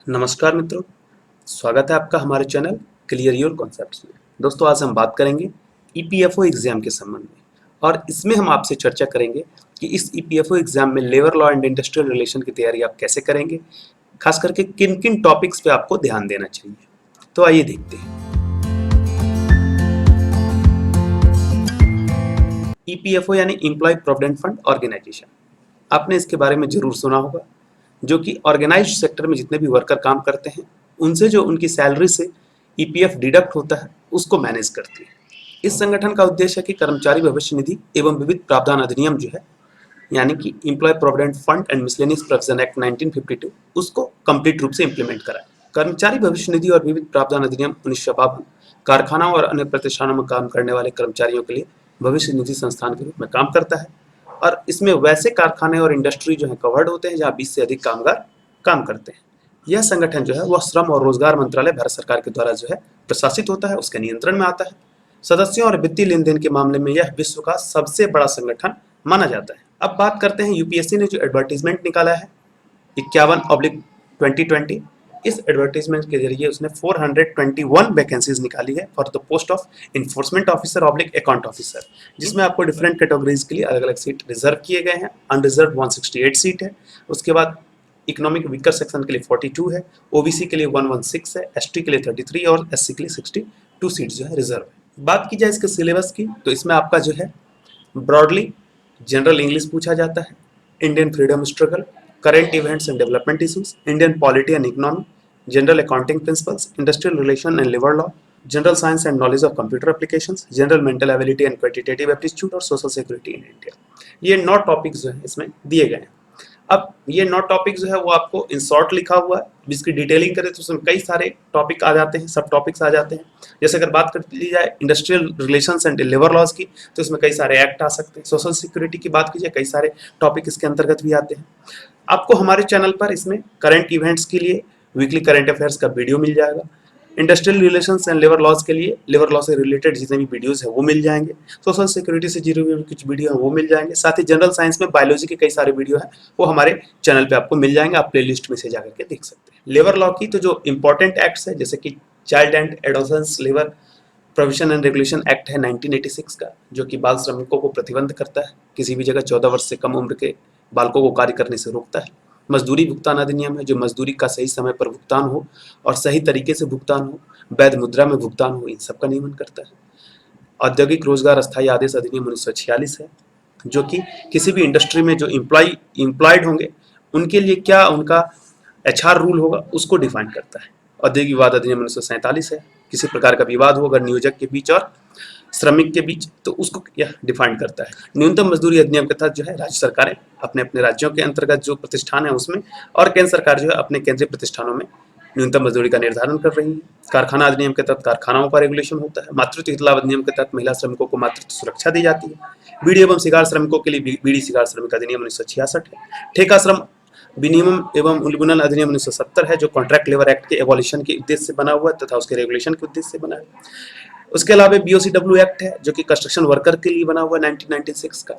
नमस्कार मित्रों, स्वागत है आपका हमारे चैनल क्लियर योर कॉन्सेप्ट्स में। दोस्तों, आज हम बात करेंगे ईपीएफओ एग्जाम के संबंध में और इसमें हम आपसे चर्चा करेंगे कि इस ईपीएफओ एग्जाम में labour law and industrial relation की तैयारी आप कैसे करेंगे, खास करके किन किन टॉपिक्स पे आपको ध्यान देना चाहिए। तो आइए देखते हैं। ईपीएफओ यानी एम्प्लॉय प्रोविडेंट फंड ऑर्गेनाइजेशन, आपने इसके बारे में जरूर सुना होगा, जो कि ऑर्गेनाइज्ड सेक्टर में जितने भी वर्कर काम करते हैं उनसे जो उनकी सैलरी से ईपीएफ डिडक्ट होता है उसको मैनेज करती है। इस संगठन का उद्देश्य है कि कर्मचारी भविष्य निधि एवं विविध प्रावधान अधिनियम जो है, यानी कि employ provident fund and miscellaneous provision act 1952, उसको कंप्लीट रूप से इंप्लीमेंट कराए। कर्मचारी भविष्य निधि और विविध प्रावधान अधिनियम 1952 कारखानाओं और अन्य प्रतिष्ठानों में काम करने वाले कर्मचारियों के लिए भविष्य निधि संस्थान के रूप में काम करता है और इसमें वैसे कारखाने और इंडस्ट्री जो है कवर्ड होते हैं जहां 20 से अधिक कामगार काम करते हैं। यह संगठन जो है वह श्रम और रोजगार मंत्रालय भारत सरकार के द्वारा जो है प्रशासित होता है, उसके नियंत्रण में आता है। सदस्यों और वित्तीय लेन देन के मामले में यह विश्व का सबसे बड़ा संगठन माना जाता है। अब बात करते हैं यूपीएससी ने जो एडवर्टीजमेंट निकाला है 51/2020, इस एडवर्टीजमेंट के जरिए उसने 421 वैकेंसीज निकाली है for the post of enforcement officer oblique account officer, जिसमें आपको डिफरेंट कैटेगरीज के लिए अलग अलग सीट रिजर्व किए गए हैं। अनरिजर्व 168 सीट है, उसके बाद इकोनॉमिक वीकर सेक्शन के लिए 42 है, ओबीसी के लिए 116 है, एसटी के लिए 33 और एससी के लिए 62 सीट जो है रिजर्व है। बात की जाए इसके सिलेबस की तो इसमें आपका जो है ब्रॉडली जनरल इंग्लिश पूछा जाता है, Indian freedom struggle, current events and development issues, Indian polity and economy, general accounting principles, industrial relation and labor law, general science and knowledge of computer applications, general mental ability and quantitative aptitude और social security in India। ये 9 topics जो है इसमें दिए गए हैं। अब ये 9 टॉपिक जो है वो आपको इन शॉर्ट लिखा हुआ है, जिसकी डिटेलिंग करें तो उसमें कई सारे टॉपिक आ जाते हैं, सब टॉपिक्स आ जाते हैं। जैसे अगर बात कर ली जाए industrial relations and labour laws की तो इसमें कई सारे एक्ट आ सकते हैं। सोशल सिक्योरिटी की बात की जाए कई सारे टॉपिक इसके अंतर्गत भी आते हैं। आपको हमारे चैनल पर इसमें करंट इवेंट्स के लिए वीकली करंट अफेयर्स का वीडियो मिल जाएगा। Industrial relations and labour laws के लिए लेबर लॉ से रिलेटेड जितने भी वीडियोस हैं वो मिल जाएंगे। सोशल सिक्योरिटी से जुड़े हुए कुछ वीडियो हैं वो मिल जाएंगे। साथ ही जनरल साइंस में बायोलॉजी के कई सारे वीडियो हैं वो हमारे चैनल पे आपको मिल जाएंगे, आप प्लेलिस्ट में से जाकर के देख सकते हैं। लेबर लॉ की तो जो इंपॉर्टेंट एक्ट्स है जैसे कि child and adolescence labour provision and regulation act है 1986 का, जो कि बाल श्रमिकों को प्रतिबंध करता है, किसी भी जगह 14 वर्ष से कम उम्र के बालकों को कार्य करने से रोकता है। मजदूरी भुगतान अधिनियम है, जो मजदूरी का सही समय पर भुगतान हो और सही तरीके से भुगतान हो, वैध मुद्रा में भुगतान हो, इन सब का नियमन करता है। औद्योगिक रोजगार अस्थायी आदेश अधिनियम 1946 है, जो कि किसी भी इंडस्ट्री में जो एम्प्लॉयड होंगे उनके लिए क्या उनका एचआर रूल होगा उसको डिफाइन करता है। औद्योगिक विवाद अधिनियम 1947 है, किसी प्रकार का विवाद हो अगर नियोजक के बीच और श्रमिक के बीच तो उसको यह डिफाइन करता है। न्यूनतम मजदूरी अधिनियम के तहत जो है राज्य सरकारें अपने अपने राज्यों के अंतर्गत जो प्रतिष्ठान है उसमें और केंद्र सरकार जो है अपने केंद्रीय प्रतिष्ठानों में न्यूनतम मजदूरी का निर्धारण कर रही है। कारखाना अधिनियम के तहत कारखानाओं का रेगुलेशन होता है। मातृत्व हित लाभ अधिनियम के तहत महिला श्रमिकों को मातृत्व सुरक्षा दी जाती है। बीड़ी एवं सिगार श्रमिकों के लिए बीड़ी सिगार श्रमिक अधिनियम 1966 है। ठेका श्रम विनिमय एवं उल्लंघन अधिनियम 1970 है, जो कॉन्ट्रैक्ट लेबर एक्ट के एबॉलिशन के उद्देश्य से बना हुआ है तथा उसके रेगुलेशन के उद्देश्य से बना है। उसके अलावा बीओसीडब्ल्यू एक्ट है, जो कि कंस्ट्रक्शन वर्कर के लिए बना हुआ है 1996 का।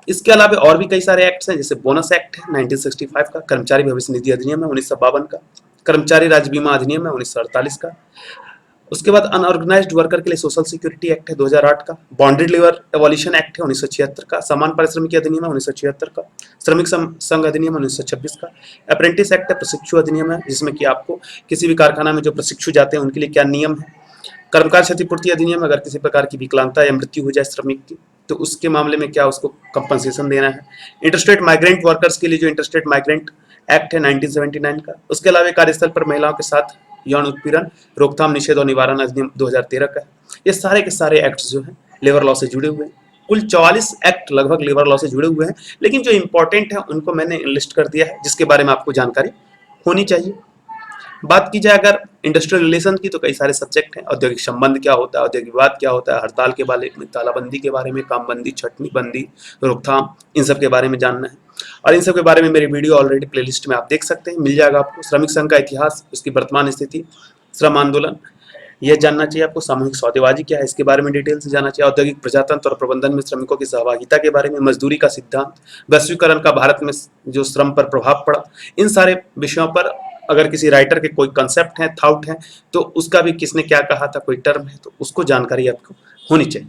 इसके अलावा और भी कई सारे एक्ट्स हैं, जैसे बोनस एक्ट है 1965 का, कर्मचारी भविष्य निधि अधिनियम है 1952 का, कर्मचारी राज्य बीमा अधिनियम है 1948 का। उसके बाद अनऑर्गेनाइज्ड वर्कर के लिए सोशल सिक्योरिटी एक्ट है 2008 का, बॉन्डेड लेबर एबॉलिशन एक्ट है 1976 का, समान पारिश्रमिक अधिनियम है 1976 का, श्रमिक संघ अधिनियम 1926 का, अप्रेंटिस एक्ट है, प्रशिक्षु अधिनियम है, जिसमें कि आपको किसी भी कारखाना में जो प्रशिक्षु जाते हैं उनके लिए क्या नियम है। कर्मकार क्षतिपूर्ति अधिनियम, अगर किसी प्रकार की विकलांगता या मृत्यु हो जाए श्रमिक की तो उसके मामले में क्या उसको कंपनसेशन देना है। इंटरस्टेट माइग्रेंट वर्कर्स के लिए जो इंटरस्टेट माइग्रेंट एक्ट है 1979 का। उसके अलावा कार्यस्थल पर महिलाओं के साथ यौन उत्पीड़न रोकथाम निषेध और निवारण अधिनियम 2013 का है। ये सारे के सारे एक्ट्स जो हैं लेबर लॉ से जुड़े हुए हैं। कुल 44 एक्ट लगभग लेबर लॉ से जुड़े हुए हैं, लेकिन जो इंपॉर्टेंट है उनको मैंने लिस्ट कर दिया है जिसके बारे में आपको जानकारी होनी चाहिए। बात की जाए अगर इंडस्ट्रियल रिलेशन की तो कई सारे सब्जेक्ट हैं। औद्योगिक संबंध क्या होता है, औद्योगिक विवाद क्या होता है, हड़ताल के बारे में, तालाबंदी के बारे में, कामबंदी, छटनी बंदी, रोकथाम, इन सब के बारे में जानना है। और इन सब के बारे में मेरी वीडियो ऑलरेडी प्लेलिस्ट में आप देख सकते हैं, मिल जाएगा आपको। श्रमिक संघ का इतिहास, उसकी वर्तमान स्थिति, श्रम आंदोलन, यह जानना चाहिए आपको। सामूहिक सौदेबाजी क्या है, इसके बारे में डिटेल से जानना चाहिए। औद्योगिक प्रजातंत्र और प्रबंधन में श्रमिकों की सहभागिता के बारे में, मजदूरी का सिद्धांत, वैश्वीकरण का भारत में जो श्रम पर प्रभाव पड़ा, इन सारे विषयों पर अगर किसी राइटर के कोई कंसेप्ट है, थॉट है, तो उसका भी किसने क्या कहा था, कोई टर्म है तो उसको जानकारी आपको होनी चाहिए।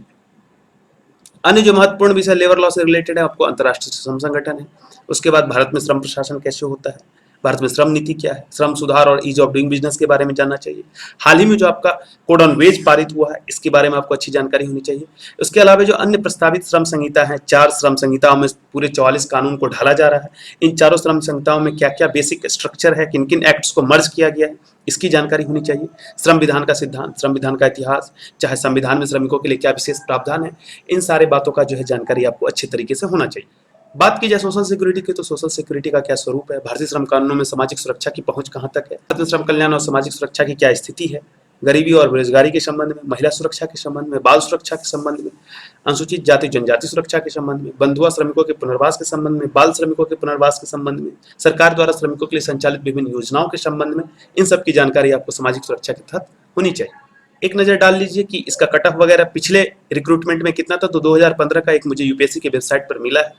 अन्य जो महत्वपूर्ण विषय लेबर लॉ से रिलेटेड है, आपको अंतर्राष्ट्रीय श्रम संगठन है, उसके बाद भारत में श्रम प्रशासन कैसे होता है, भारत में श्रम नीति क्या है, श्रम सुधार और ईज ऑफ डूइंग बिजनेस के बारे में जानना चाहिए। हाल ही में जो आपका कोड ऑन वेज पारित हुआ है, इसके बारे में आपको अच्छी जानकारी होनी चाहिए। उसके अलावा जो अन्य प्रस्तावित श्रम संहिता है, 4 श्रम संहिताओं में पूरे 44 कानून को ढाला जा रहा है। इन चारों श्रम संहिताओं में क्या क्या बेसिक स्ट्रक्चर है, किन किन एक्ट्स को मर्ज किया गया है, इसकी जानकारी होनी चाहिए। श्रम विधान का सिद्धांत, श्रम विधान का इतिहास, चाहे संविधान में श्रमिकों के लिए क्या विशेष प्रावधान है, इन सारे बातों का जो है जानकारी आपको अच्छे तरीके से होना चाहिए। बात की जाए सोशल सिक्योरिटी की, तो सोशल सिक्योरिटी का क्या स्वरूप है, भारतीय श्रम कानूनों में सामाजिक सुरक्षा की पहुंच कहां तक है, भारतीय श्रम कल्याण और सामाजिक सुरक्षा की क्या स्थिति है, गरीबी और बेरोजगारी के संबंध में, महिला सुरक्षा के संबंध में, बाल सुरक्षा के संबंध में, अनुसूचित जाति जनजाति सुरक्षा के संबंध में, बंधुआ श्रमिकों के पुनर्वास के संबंध में, बाल श्रमिकों के पुनर्वास के संबंध में, सरकार द्वारा श्रमिकों के लिए संचालित विभिन्न योजनाओं के संबंध में, इन सब की जानकारी आपको सामाजिक सुरक्षा के तहत होनी चाहिए। एक नजर डाल लीजिए कि इसका कट ऑफ वगैरह पिछले रिक्रूटमेंट में कितना था, तो 2015 का एक मुझे यूपीएससी की वेबसाइट पर मिला है,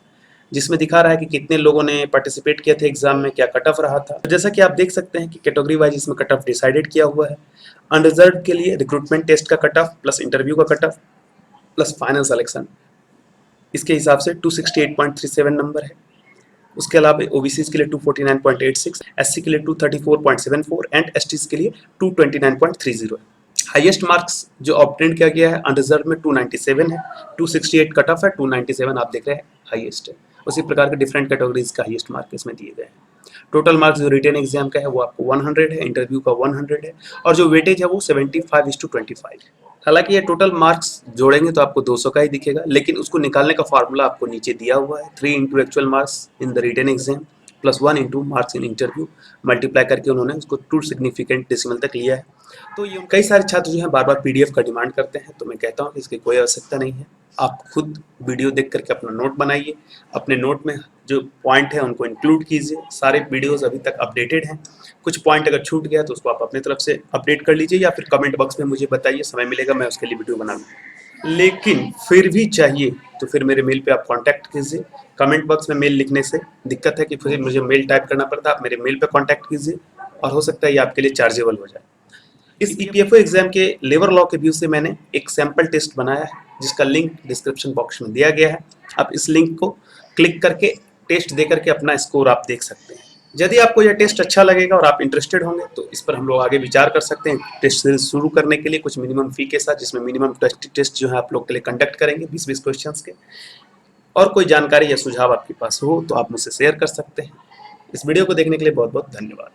जिसमें दिखा रहा है कि कितने लोगों ने पार्टिसिपेट किए थे एग्जाम में, क्या कट ऑफ रहा था। तो जैसा कि आप देख सकते हैं कि कैटेगरी वाइज इसमें कट ऑफ डिसाइडेड किया हुआ है। अनरिजर्व के लिए रिक्रूटमेंट टेस्ट का कट ऑफ प्लस इंटरव्यू का cut off plus final selection, इसके हिसाब से 268.37 नंबर है। उसके अलावा ओबीसी के लिए 249.86, एससी के लिए 234.74 एंड एसटी के लिए 229.30 है। हाईएस्ट मार्क्स जो ऑब्टेन किया गया है अनरिजर्व में 297 है, 268 कट ऑफ है, 297 आप देख रहे हैं हाईएस्ट है। उसी प्रकार के डिफरेंट कैटेगरीज का हाईएस्ट मार्क इसमें दिए गए हैं। टोटल मार्क्स जो रिटन एग्जाम का है वो आपको 100 है, इंटरव्यू का 100 है, और जो वेटेज है वो 75:25 है। हालांकि ये टोटल मार्क्स जोड़ेंगे तो आपको 200 का ही दिखेगा, लेकिन उसको निकालने का फार्मूला आपको नीचे दिया हुआ है। 3 into actual marks in the written exam plus 1 into marks in interview, multiply करके उन्होंने उसको 2 सिग्निफिकेंट डेसिमल तक लिया है। तो ये कई सारे छात्र जो है बार बार पीडीएफ का डिमांड करते हैं, तो मैं कहता हूँ कि इसकी कोई आवश्यकता नहीं है। आप खुद वीडियो देख करके अपना नोट बनाइए, अपने नोट में जो पॉइंट है उनको इंक्लूड कीजिए। सारे वीडियोस अभी तक अपडेटेड हैं, कुछ पॉइंट अगर छूट गया तो उसको आप अपनी तरफ से अपडेट कर लीजिए, या फिर कमेंट बॉक्स में मुझे बताइए, समय मिलेगा मैं उसके लिए वीडियो बना लूँगा। लेकिन फिर भी चाहिए तो फिर मेरे मेल पे आप कांटेक्ट कीजिए। कमेंट बॉक्स में मेल लिखने से दिक्कत है कि फिर मुझे मेल टाइप करना पड़ता है, आप मेरे मेल पे कांटेक्ट कीजिए और हो सकता है ये आपके लिए चार्जेबल हो जाए। इस ईपीएफओ एग्जाम के लेबर लॉ के व्यू से मैंने एक सैंपल टेस्ट बनाया है, जिसका लिंक डिस्क्रिप्शन बॉक्स में दिया गया है। आप इस लिंक को क्लिक करके टेस्ट दे करके अपना स्कोर आप देख सकते हैं। यदि आपको यह टेस्ट अच्छा लगेगा और आप इंटरेस्टेड होंगे तो इस पर हम लोग आगे विचार कर सकते हैं टेस्ट सीरीज शुरू करने के लिए, कुछ मिनिमम फी के साथ, जिसमें मिनिमम टेस्ट जो है आप लोग के लिए कंडक्ट करेंगे 20-20 क्वेश्चंस के। और कोई जानकारी या सुझाव आपके पास हो तो आप मुझसे शेयर कर सकते हैं। इस वीडियो को देखने के लिए बहुत बहुत धन्यवाद।